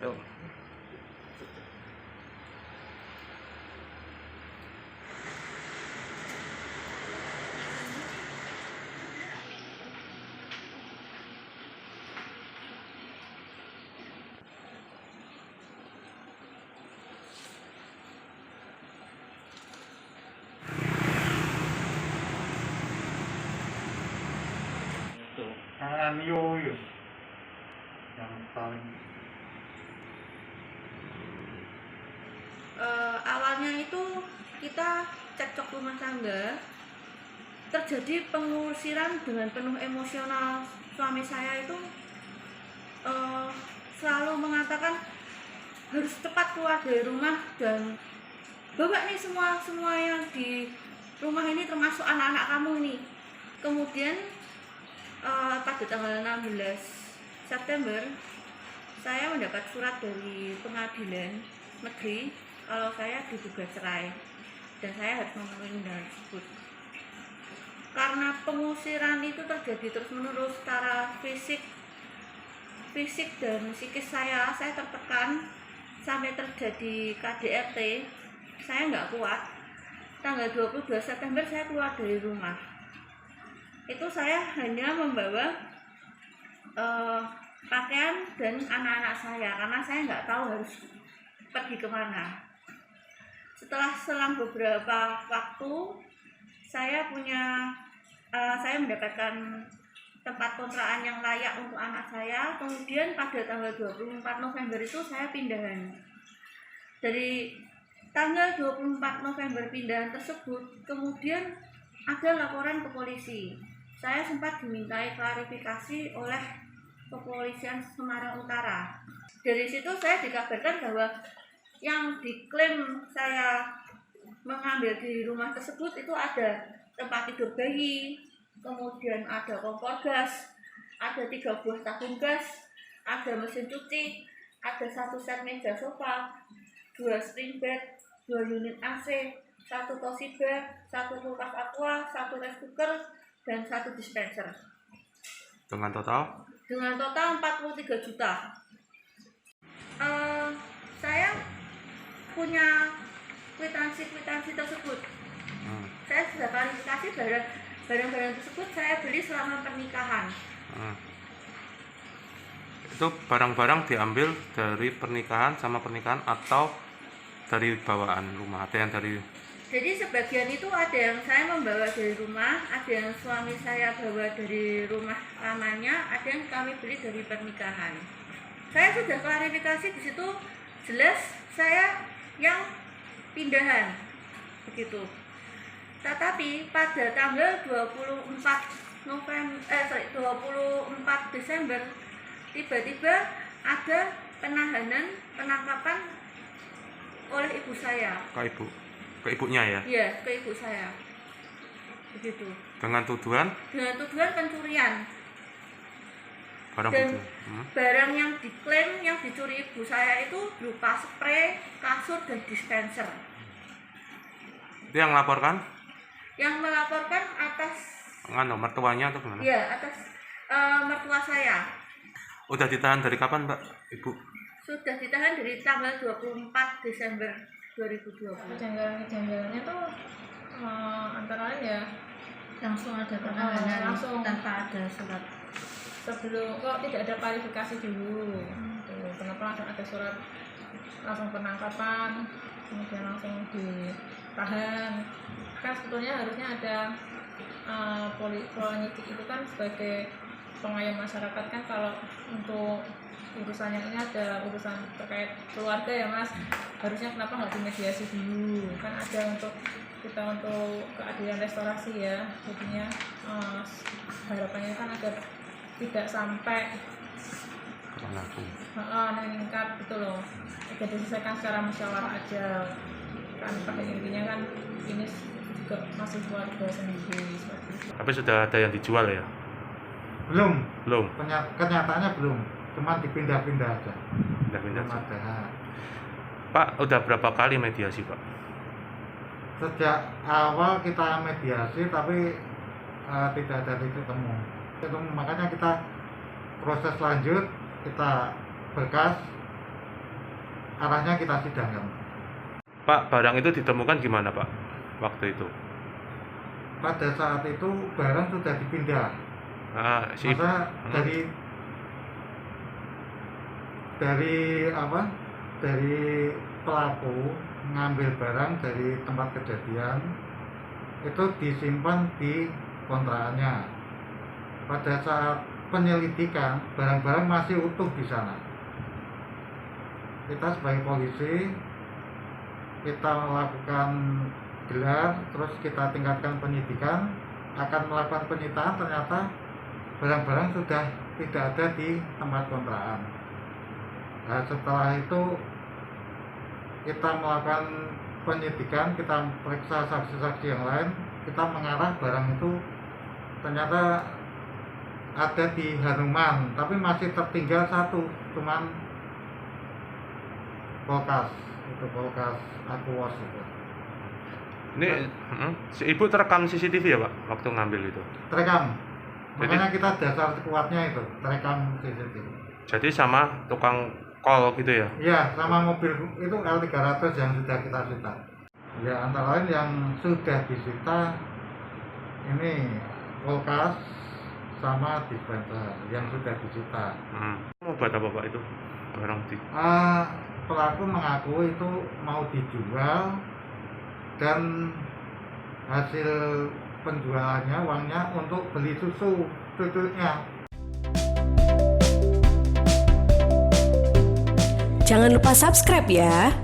Tuh. Anio yang paling awalnya itu kita cekcok rumah tangga, terjadi pengusiran dengan penuh emosional. Suami saya itu selalu mengatakan harus cepat keluar dari rumah dan bawa nih semua yang di rumah ini termasuk anak-anak kamu ini. Kemudian pada tanggal 16 September saya mendapat surat dari pengadilan negeri kalau saya digugat cerai dan saya harus memenuhi undangan tersebut. Karena pengusiran itu terjadi terus-menerus secara fisik dan psikis saya tertekan sampai terjadi KDRT. Saya nggak kuat. Tanggal 22 September saya keluar dari rumah. Itu saya hanya membawa pakaian dan anak-anak saya karena saya nggak tahu harus pergi kemana. Setelah selang beberapa waktu saya mendapatkan tempat kontrakan yang layak untuk anak saya. Kemudian pada tanggal 24 November itu saya pindahan. Dari tanggal 24 November pindahan tersebut kemudian ada laporan ke polisi. Saya sempat dimintai klarifikasi oleh Kepolisian Semarang Utara. Dari situ saya dikabarkan bahwa yang diklaim saya mengambil di rumah tersebut itu ada tempat tidur bayi, kemudian ada kompor gas, ada 3 buah tabung gas, ada mesin cuci, ada 1 set meja sofa, 2 spring bed, 2 unit AC, 1 Toshiba, 1 kulkas aqua, 1 rice cooker, dan 1 dispenser. Dengan total 43 juta. Saya punya kwitansi tersebut. Saya sudah klarifikasi barang-barang tersebut saya beli selama pernikahan. Itu barang-barang diambil dari pernikahan sama pernikahan atau dari bawaan rumah? Ada yang dari... Jadi sebagian itu ada yang saya membawa dari rumah, ada yang suami saya bawa dari rumah lamanya, ada yang kami beli dari pernikahan. Saya sudah klarifikasi di situ, jelas saya yang pindahan begitu. Tetapi pada tanggal 24 Desember tiba-tiba ada penangkapan oleh ibu saya. Ke ibunya ya? Iya, ke ibu saya. Begitu. Dengan tuduhan Pencurian. barang Dan bukti. barang yang diklaim yang dicuri ibu saya itu berupa spray, kasur, dan dispenser. Itu yang melaporkan? Yang melaporkan atas Mertuanya atau gimana? ya atas mertua saya. Udah ditahan dari kapan, Mbak? Ibu? Sudah ditahan dari tanggal 24 Desember 2020. Kejanggalannya tuh antara lain ya Langsung ada penahanan langsung tanpa ada surat. sebelum kok tidak ada klarifikasi dulu. Tuh, kenapa langsung ada surat langsung penangkapan kemudian langsung ditahan? Kan sebetulnya harusnya ada penyidik itu kan sebagai pengayom masyarakat kan, kalau untuk urusannya ini ada urusan terkait keluarga ya Mas, harusnya kenapa nggak dimediasi dulu? Kan ada untuk keadilan restorasi ya, jadinya harapannya kan agar tidak sampai meningkat gitu loh, jadi diselesaikan secara musyawarah aja kan, pada intinya kan ini juga masih keluarga sendiri seperti itu. Tapi sudah ada yang dijual ya? belum. Kenyataannya belum, cuma dipindah-pindah aja. Pindah-pindah. Belum ada. Pak, udah berapa kali mediasi, Pak? Sejak awal kita mediasi tapi tidak ada titik temu. Makanya kita proses lanjut, kita berkas arahnya kita sidangkan. Pak, barang itu ditemukan gimana Pak waktu itu? Pada saat itu barang sudah dipindah. Si Masa dari apa? Dari pelaku ngambil barang dari tempat kejadian itu disimpan di kontrakannya. Pada saat penyelidikan barang-barang masih utuh di sana. Kita sebagai polisi kita melakukan gelar, terus kita tingkatkan penyidikan, akan melakukan penyitaan, ternyata barang-barang sudah tidak ada di tempat kontrakan. Nah, setelah itu kita melakukan penyidikan, kita periksa saksi-saksi yang lain, kita mengarah barang itu ternyata ada di Hanuman, tapi masih tertinggal satu, cuman kulkas, itu kulkas Aquos itu. Ini si ibu terekam CCTV ya Pak waktu ngambil itu? Terekam. Jadi- Makanya kita dasar kuatnya itu terekam CCTV. Jadi sama tukang call gitu ya? Iya, sama mobil itu L300 yang sudah kita sita. Ya, antara lain yang sudah disita ini kulkas sama dispenser yang sudah disita. Mau buat apa Pak itu? Barang di Pelaku mengaku itu mau dijual dan hasil penjualannya uangnya untuk beli susu cucunya. Jangan lupa subscribe ya.